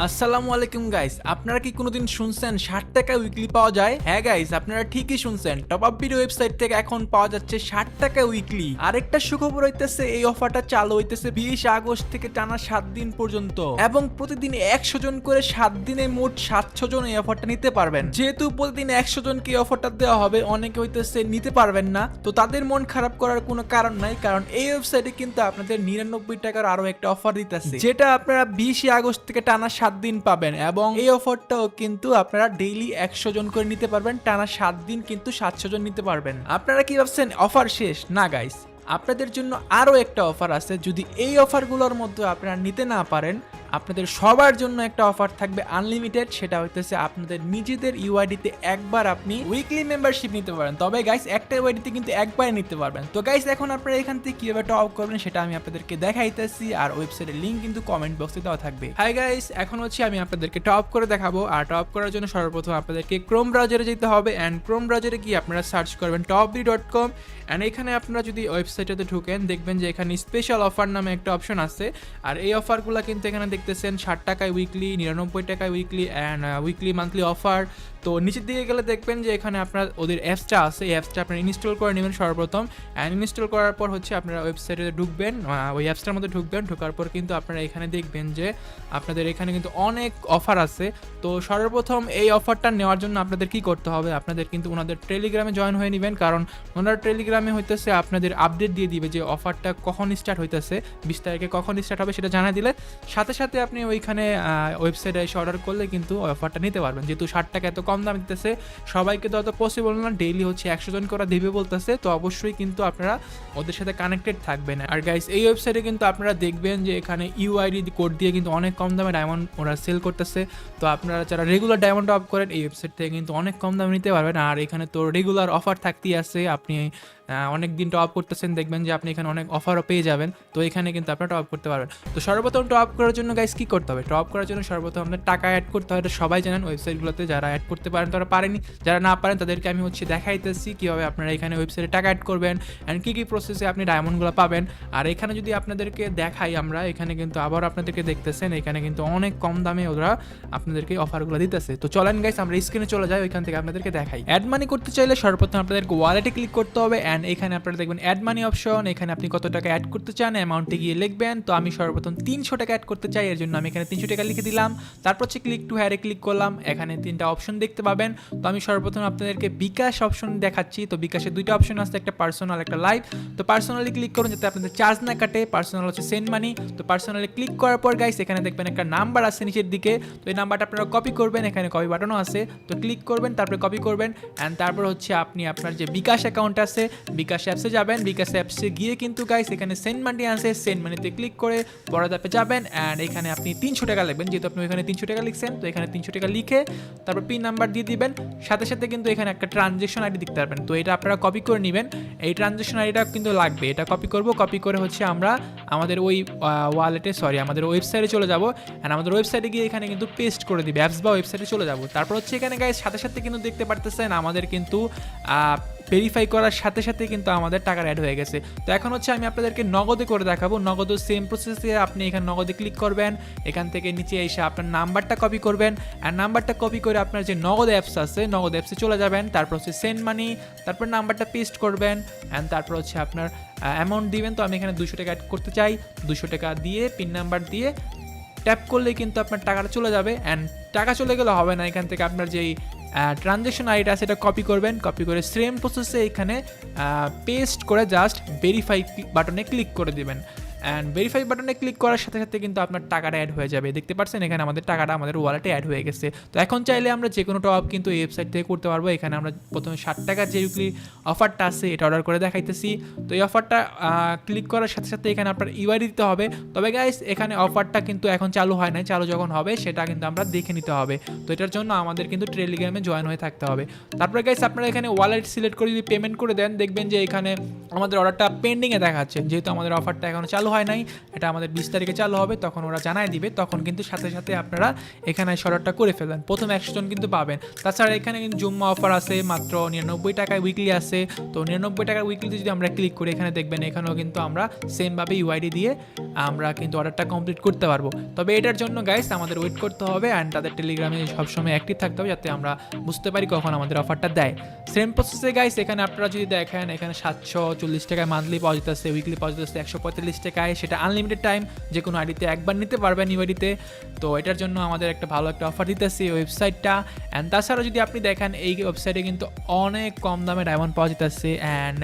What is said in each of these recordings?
আসসালামু আলাইকুম গাইস, আপনারা কি কোনোদিন শুনছেন 60 টাকা উইকলি পাওয়া যায়? হ্যাঁ গাইস, আপনারা ঠিকই শুনছেন। টপ আপ ভিডিও ওয়েবসাইট থেকে এখন পাওয়া যাচ্ছে 60 টাকা উইকলি। আরেকটা সুখবর হইতেছে, এই অফারটা চালু হইতেছে 20 আগস্ট থেকে টানা 7 দিন পর্যন্ত, এবং প্রতিদিন 100 জন করে 7 দিনে মোট 700 জন এই অফারটা নিতে পারবেন। যেহেতু প্রতিদিন 100 জনকে এই অফারটা দেওয়া হবে, অনেকে হইতেছে নিতে পারবেন না, তো তাদের মন খারাপ করার কোনো কারণ নাই, কারণ এই ওয়েবসাইটে কিন্তু আপনাদের 99 টাকার আরো একটা অফার দিতেছে, যেটা আপনারা 20 আগস্ট থেকে টানা 7 দিন পাবেন। এবং এই অফারটাও কিন্তু আপনারা ডেইলি 100 জন করে নিতে পারবেন, টানা 7 দিন কিন্তু 700 জন নিতে পারবেন। আপনারা কি ভাবছেন অফার শেষ? না গাইস, আপনাদের জন্য আরো একটা অফার আছে। যদি এই অফারগুলোর মধ্যে আপনারা নিতে না পারেন, আপনাদের সবার জন্য একটা অফার থাকবে আনলিমিটেড। সেটা হইতেছে আপনাদের নিজেদের ইউআইডিতে একবার আপনি উইকলি মেম্বারশিপ নিতে পারেন। তবে গাইস, একটা ইউআইডিতে কিন্তু একবারে নিতে পারবেন। তো গাইস, এখন আপনারা এখান থেকে কিভাবে টপ আপ করবেন সেটা আমি আপনাদেরকে দেখাইতেছি, আর ওয়েবসাইটের লিংক কিন্তু কমেন্ট বক্সে দেওয়া থাকবে। হাই গাইস, এখন হচ্ছে আমি আপনাদেরকে টপ করে দেখাবো। আর টপ করার জন্য সর্বপ্রথম আপনাদেরকে ক্রোম ব্রাউজারে যেতে হবে, অ্যান্ড ক্রোম ব্রাউজারে গিয়ে আপনারা সার্চ করবেন topv.com। অ্যান্ড এখানে আপনারা যদি ওয়েবসাইটে ঢুকেন, দেখবেন যে এখানে স্পেশাল অফার নামে একটা অপশন আছে। আর এই অফারগুলো কিন্তু এখানে দেখতেছেন 60 টাকায় উইকলি, 99 টাকায় weekly, and weekly monthly offer. তো নিচের দিকে গেলে দেখবেন যে এখানে আপনার ওদের অ্যাপসটা আছে, এই অ্যাপসটা আপনারা ইনস্টল করে নেবেন সর্বপ্রথম। অ্যান্ড ইনস্টল করার পর হচ্ছে আপনারা ওয়েবসাইটে ঢুকবেন, ওই অ্যাপসটার মধ্যে ঢুকবেন। ঢোকার পর কিন্তু আপনারা এখানে দেখবেন যে আপনাদের এখানে কিন্তু অনেক অফার আছে। তো সর্বপ্রথম এই অফারটা নেওয়ার জন্য আপনাদের কি করতে হবে, আপনাদের কিন্তু ওনাদের টেলিগ্রামে জয়েন হয়ে নেবেন, কারণ ওনার টেলিগ্রামে হইতেছে আপনাদের আপডেট দিয়ে দিবে যে অফারটা কখন স্টার্ট হইতেছে, 20 তারিখে কখন স্টার্ট হবে সেটা জানা দিলে সাথে সাথে আপনি ওইখানে ওয়েবসাইটে এসে অর্ডার করলে কিন্তু অফারটা নিতে পারবেন। যেহেতু 60 টাকা এত কম দাম দিতেছে, সবাইকে তো অত পসিবল না, ডেইলি হচ্ছে 100 জন করে দিবে বলতেছে, তো অবশ্যই কিন্তু আপনারা ওদের সাথে কানেক্টেড থাকবেন। আর গাইস, এই ওয়েবসাইটে কিন্তু আপনারা দেখবেন যে এখানে ইউআইডি কোড দিয়ে কিন্তু অনেক কম দামে ডায়মন্ড ওরা সেল করতেছে। তো আপনারা যারা রেগুলার ডায়মন্ড অফ করেন, এই ওয়েবসাইট থেকে কিন্তু অনেক কম দামে নিতে পারবেন। আর এখানে তো রেগুলার অফার থাকতেই আছে, আপনি অনেক দিন টপ করতেছেন, দেখবেন যে আপনি এখানে অনেক অফারও পেয়ে যাবেন। তো এখানে কিন্তু আপনারা টপ করতে পারবেন। তো সর্বপ্রথম টপ করার জন্য গাইস কি করতে হবে, টপ করার জন্য সর্বপ্রথম আপনার টাকা অ্যাড করতে হয়। এটা সবাই জানেন, ওয়েবসাইটগুলোতে যারা অ্যাড করতে পারেন তারা পারেনি, যারা না পারেন তাদেরকে আমি হচ্ছে দেখাইতেছি কীভাবে আপনারা এখানে ওয়েবসাইটে টাকা অ্যাড করবেন অ্যান্ড কী কী প্রসেসে আপনি ডায়মন্ডগুলো পাবেন। আর এখানে যদি আপনাদেরকে দেখাই আমরা, এখানে কিন্তু আবার আপনাদেরকে দেখতেছেন এখানে কিন্তু অনেক কম দামে ওরা আপনাদেরকে অফারগুলো দিতেছে। তো চলেন গাইস, আমরা স্ক্রিনে চলে যাই, ওইখান থেকে আপনাদেরকে দেখাই। অ্যাড মানি করতে চাইলে সর্বপ্রথম আপনাদেরকে ওয়ালেটে ক্লিক করতে হবে, অ্যান্ড এখানে আপনারা দেখবেন অ্যাড মানি অপশন। এখানে আপনি কত টাকা অ্যাড করতে চান অ্যামাউন্টে গিয়ে লিখবেন। তো আমি সর্বপ্রথম 300 টাকা অ্যাড করতে চাই, এর জন্য আমি এখানে 300 টাকা লিখে দিলাম। তারপর হচ্ছে ক্লিক টু হ্যারে ক্লিক করলাম, এখানে 3টা অপশন দেখতে পাবেন। তো আমি সর্বপ্রথম আপনাদেরকে বিকাশ অপশন দেখাচ্ছি। তো বিকাশে 2টা অপশন আছে, একটা পার্সোনাল, একটা লাইভ। তো পার্সোনালি ক্লিক করুন যাতে আপনাদের চার্জ না কাটে। পার্সোনাল হচ্ছে সেন্ড মানি। তো পার্সোনালি ক্লিক করার পর গাইস, এখানে দেখবেন একটা নাম্বার আছে নিচের দিকে। তো এই নাম্বারটা আপনারা কপি করবেন, এখানে কপি বাটনও আছে। তো ক্লিক করবেন, তারপরে কপি করবেন, অ্যান্ড তারপর হচ্ছে আপনি আপনার যে বিকাশ অ্যাকাউন্ট আছে, বিকাশ অ্যাপসে যাবেন। বিকাশ অ্যাপসে গিয়ে কিন্তু গাইস এখানে সেন্ড মানি আছে, সেন্ড মানিতে ক্লিক করে বড় ধাপে যাবেন, অ্যান্ড এখানে আপনি 300 টাকা লিখবেন। যেহেতু আপনি এখানে 300 টাকা লিখছেন, তো এখানে 300 টাকা লিখে তারপর পিন নাম্বার দিয়ে দিবেন। সাথে সাথে কিন্তু এখানে একটা ট্রানজ্যাকশন আইডি দেখতে পারবেন। তো এটা আপনারা কপি করে নেবেন, এই ট্রানজ্যাকশন আইডিটা কিন্তু লাগবে। এটা কপি করব, কপি করে হচ্ছে আমরা আমাদের ওই ওয়ালেটে আমাদের ওয়েবসাইটে চলে যাব, অ্যান্ড আমাদের ওয়েবসাইটে গিয়ে এখানে কিন্তু পেস্ট করে দিবে, অ্যাপস বা ওয়েবসাইটে চলে যাব। তারপর হচ্ছে এখানে গাইস সাথে সাথে কিন্তু দেখতে পারতেছেন আমাদের কিন্তু ভেরিফাই করার সাথে সাথে কিন্তু আমাদের টাকা অ্যাড হয়ে গেছে। তো এখন হচ্ছে আমি আপনাদেরকে নগদে করে দেখাবো। নগদও সেম প্রসেসে আপনি এখানে নগদে ক্লিক করবেন, এখান থেকে নিচে এসে আপনার নাম্বারটা কপি করবেন, আর নাম্বারটা কপি করে আপনার যে নগদ অ্যাপস আছে, নগদ অ্যাপসে চলে যাবেন। তারপর হচ্ছে সেন্ড মানি, তারপর নাম্বারটা পেস্ট করবেন, অ্যান্ড তারপর হচ্ছে আপনার অ্যামাউন্ট দিবেন। তো আমি এখানে 200 টাকা অ্যাড করতে চাই, 200 টাকা দিয়ে পিন নাম্বার দিয়ে ট্যাপ করলেই কিন্তু আপনার টাকাটা চলে যাবে। অ্যান্ড টাকা চলে গেলে হবে না, এখান থেকে আপনার যেই ট্রানজ্যাকশন আইডিটা সেটা কপি করবেন, কপি করে সেম প্রসেসে এখানে পেস্ট করে জাস্ট ভেরিফাই বাটনে ক্লিক করে দিবেন। অ্যান্ড ভেরিফাই বাটনে ক্লিক করার সাথে সাথে কিন্তু আপনার টাকাটা অ্যাড হয়ে যাবে। দেখতে পাচ্ছেন এখানে আমাদের টাকাটা আমাদের ওয়ালেটে অ্যাড হয়ে গেছে। তো এখন চাইলে আমরা যে কোনো টপ কিন্তু এই ওয়েবসাইট থেকে করতে পারবো। এখানে আমরা প্রথমে 60 টাকার যে উইকলি অফারটা আছে এটা অর্ডার করে দেখাইতেছি। তো এই অফারটা ক্লিক করার সাথে সাথে এখানে আপনার ইউআইডি দিতে হবে। তবে গাইস, এখানে অফারটা কিন্তু এখন চালু হয় নাই, চালু যখন হবে সেটা কিন্তু আমরা দেখে নিতে হবে। তো এটার জন্য আমাদের কিন্তু টেলিগ্রামে জয়েন হয়ে থাকতে হবে। তারপরে গাইস, আপনারা এখানে ওয়ালেট সিলেক্ট করে যদি পেমেন্ট করে দেন, দেখবেন যে এখানে আমাদের অর্ডারটা পেন্ডিংয়ে দেখাচ্ছে, যেহেতু আমাদের অফারটা এখনো চালু হয় নাই, এটা আমাদের 20 তারিখে চালু হবে, তখন ওরা জানাই দিবে, তখন কিন্তু সাথে সাথে আপনারা এখানে অর্ডারটা করে ফেলবেন। প্রথম 100 জন কিন্তু পাবেন। তাছাড়া এখানে কিন্তু জুম্মা অফার আছে, মাত্র 99 টাকায় উইকলি আছে। তো 99 টাকার উইকলিতে যদি আমরা ক্লিক করি, এখানে দেখবেন এখানেও কিন্তু আমরা সেমভাবে ইউআইডি দিয়ে আমরা কিন্তু অর্ডারটা কমপ্লিট করতে পারবো। তবে এটার জন্য গাইস আমাদের ওয়েট করতে হবে অ্যান্ড তাদের টেলিগ্রামে সবসময় অ্যাক্টিভ থাকতে হবে, যাতে আমরা বুঝতে পারি কখন আমাদের অফারটা দেয়। সেম প্রসেসে গাইস এখানে আপনারা যদি দেখেন, এখানে 740 টাকায় মান্থলি পাওয়া যেতেছে, উইকলি পাওয়া যেতেছে 145 টাকায়, সেটা আনলিমিটেড টাইম, যে কোনো আইডিতে একবার নিতে পারবেন ইউআইডিতে। তো এটার জন্য আমাদের একটা ভালো একটা অফার দিতেছে এই ওয়েবসাইটটা। অ্যান্ড তাছাড়া যদি আপনি দেখেন এই ওয়েবসাইটে কিন্তু অনেক কম দামে ডায়মন্ড পাওয়া যেতেছে, অ্যান্ড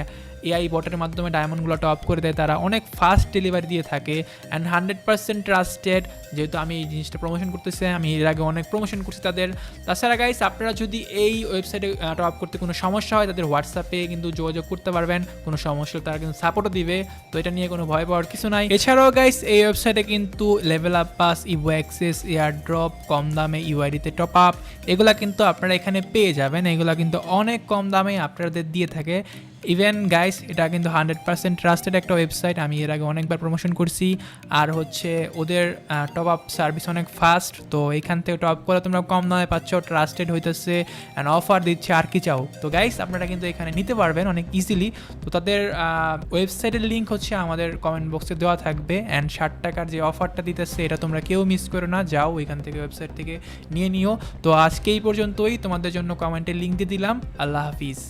এআই বটের মাধ্যমে ডায়মন্ডগুলো টপ করে দেয় তারা, অনেক ফাস্ট ডেলিভারি দিয়ে থাকে অ্যান্ড 100% ট্রাস্টেড। যেহেতু আমি এই জিনিসটা প্রমোশন করতেছি, আমি এর আগে অনেক প্রমোশন করছি তাদের। তাছাড়া গাইস আপনারা যদি এই ওয়েবসাইটে টপ করতে কোনো সমস্যা হয়, তাদের হোয়াটসঅ্যাপে কিন্তু যোগাযোগ করতে পারবেন, কোনো সমস্যা তারা কিন্তু সাপোর্টও দিবে, তো এটা নিয়ে কোনো ভয় পাওয়ার কিছু নাই। এছাড়াও গাইস এই ওয়েবসাইটে কিন্তু level up pass, evo access, airdrop, কম দামে ইউআইডিতে টপ আপ, এগুলা কিন্তু আপনারা এখানে পেয়ে যাবেন। এগুলা কিন্তু অনেক কম দামে আপনাদের দিয়ে থাকে। ইভেন গাইস এটা কিন্তু 100% ট্রাস্টেড একটা ওয়েবসাইট, আমি এর আগে অনেকবার প্রমোশন করছি। আর হচ্ছে ওদের টপ আপ সার্ভিস অনেক ফাস্ট, তো এখান থেকে টপ করে তোমরা কম দামে পাচ্ছ, ট্রাস্টেড হইতেছে অ্যান্ড অফার দিচ্ছে, আর কি চাও। তো গাইস আপনারা কিন্তু এখানে নিতে পারবেন অনেক ইজিলি। তো তাদের ওয়েবসাইটের লিঙ্ক হচ্ছে আমাদের কমেন্ট বক্সে দেওয়া থাকবে, অ্যান্ড 60 টাকার যে অফারটা দিতেছে এটা তোমরা কেউ মিস করো না, যাও ওইখান থেকে ওয়েবসাইট থেকে নিয়ে নিও। তো আজকে এই পর্যন্তই, তোমাদের জন্য কমেন্টের লিঙ্ক দিয়ে দিলাম। আল্লাহ হাফিজ।